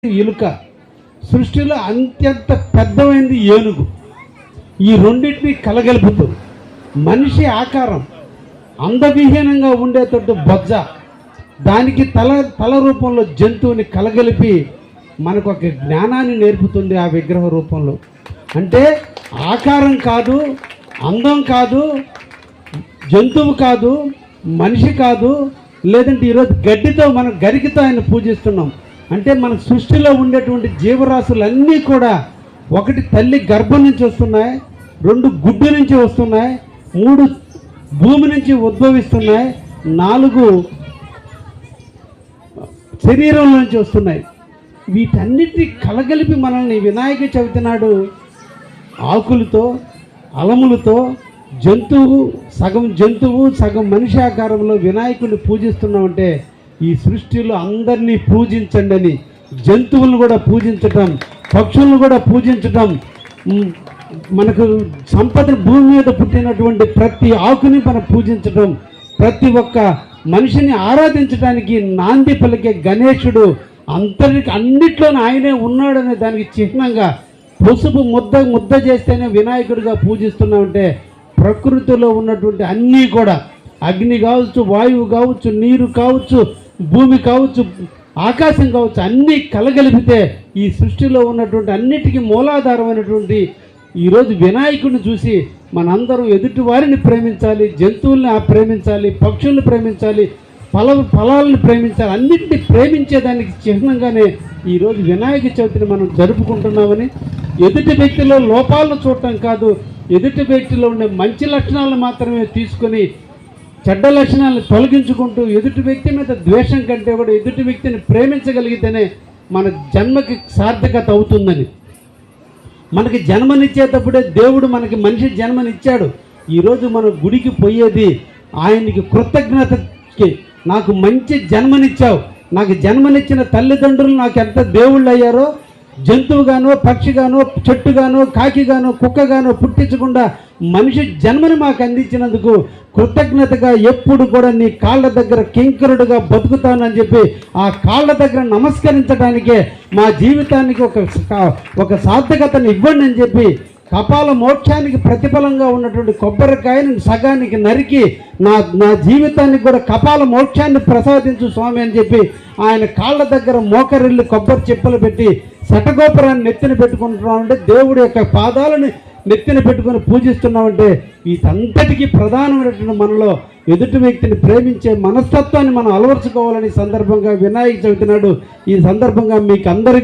ఎలుక సృష్టిలో అత్యంత పెద్దమైనది ఏనుగు. ఈ రెండింటిని కలగలుపుతూ మనిషి ఆకారం అందవిహీనంగా ఉండేటట్టు బొజ్జ, దానికి తల రూపంలో జంతువుని కలగలిపి మనకు ఒక జ్ఞానాన్ని నేర్పుతుంది ఆ విగ్రహ రూపంలో. అంటే ఆకారం కాదు, అందం కాదు, జంతువు కాదు, మనిషి కాదు, లేదంటే ఈరోజు గడ్డితో మనం గరికితో ఆయన పూజిస్తున్నాం. అంటే మన సృష్టిలో ఉండేటువంటి జీవరాశులన్నీ కూడా ఒకటి తల్లి గర్భం నుంచి వస్తున్నాయి, రెండు గుడ్డు నుంచి వస్తున్నాయి, మూడు భూమి నుంచి ఉద్భవిస్తున్నాయి, నాలుగు శరీరం నుంచి వస్తున్నాయి. వీటన్నిటిని కలగలిపి మనల్ని వినాయక చవితి నాడు ఆకులతో అలములతో జంతువు సగం మనిషి ఆకారంలో వినాయకుడిని పూజిస్తున్నామంటే ఈ సృష్టిలో అందరినీ పూజించండి అని, జంతువులను కూడా పూజించటం, పక్షులను కూడా పూజించటం, మనకు సంపద భూమి మీద పుట్టినటువంటి ప్రతి ఆకుని మనం పూజించటం, ప్రతి ఒక్క మనిషిని ఆరాధించడానికి నాంది పలికే గణేశుడు అన్నిట్లోనూ ఆయనే ఉన్నాడనే దానికి చిహ్నంగా పసుపు ముద్ద చేస్తేనే వినాయకుడిగా పూజిస్తున్నామంటే ప్రకృతిలో ఉన్నటువంటి అన్నీ కూడా అగ్ని కావచ్చు, వాయువు కావచ్చు, నీరు కావచ్చు, భూమి కావచ్చు, ఆకాశం కావచ్చు, అన్నీ కలగలిపితే ఈ సృష్టిలో ఉన్నటువంటి అన్నిటికీ మూలాధారమైనటువంటి ఈరోజు వినాయకుడిని చూసి మనందరం ఎదుటి వారిని ప్రేమించాలి, జంతువుల్ని ప్రేమించాలి, పక్షుల్ని ప్రేమించాలి, ఫలాలను ప్రేమించాలి. అన్నింటినీ ప్రేమించేదానికి చిహ్నంగానే ఈరోజు వినాయక చవితిని మనం జరుపుకుంటున్నామని, ఎదుటి వ్యక్తిలో లోపాలను చూడటం కాదు, ఎదుటి వ్యక్తిలో ఉండే మంచి లక్షణాలను మాత్రమే తీసుకొని చెడ్డ లక్షణాలను తొలగించుకుంటూ ఎదుటి వ్యక్తి మీద ద్వేషం కంటే కూడా ఎదుటి వ్యక్తిని ప్రేమించగలిగితేనే మన జన్మకి సార్థకత అవుతుందని. మనకి జన్మనిచ్చేటప్పుడే దేవుడు మనకి మనిషి జన్మనిచ్చాడు. ఈరోజు మనం గుడికి పోయేది ఆయనకి కృతజ్ఞతకి, నాకు మంచి జన్మనిచ్చావు, నాకు జన్మనిచ్చిన తల్లిదండ్రులు నాకు ఎంత దేవుళ్ళు అయ్యారో, జంతువుగానో, పక్షిగానో, చెట్టుగానో, కాకిగానో, కుక్కగానో పుట్టించకుండా మనిషి జన్మని మాకు అందించినందుకు కృతజ్ఞతగా ఎప్పుడు కూడా నీ కాళ్ళ దగ్గర కింకరుడుగా బతుకుతానని చెప్పి ఆ కాళ్ళ దగ్గర నమస్కరించడానికే మా జీవితానికి ఒక సార్థకతను ఇవ్వండి అని చెప్పి కపాల మోక్షానికి ప్రతిఫలంగా ఉన్నటువంటి కొబ్బరికాయను సగానికి నరికి నా జీవితానికి కూడా కపాల మోక్షాన్ని ప్రసాదించు స్వామి అని చెప్పి ఆయన కాళ్ళ దగ్గర మోకరిల్లి కొబ్బరి చెప్పులు పెట్టి శటగోపురాన్ని నెత్తిన పెట్టుకుంటున్నామంటే, దేవుడి యొక్క పాదాలని నెత్తిన పెట్టుకొని పూజిస్తున్నామంటే వీటంతటికీ ప్రధానమైనటువంటి మనలో ఎదుటి వ్యక్తిని ప్రేమించే మనస్తత్వాన్ని మనం అలవర్చుకోవాలని సందర్భంగా వినాయక చవితి నాడు ఈ సందర్భంగా మీకు అందరికీ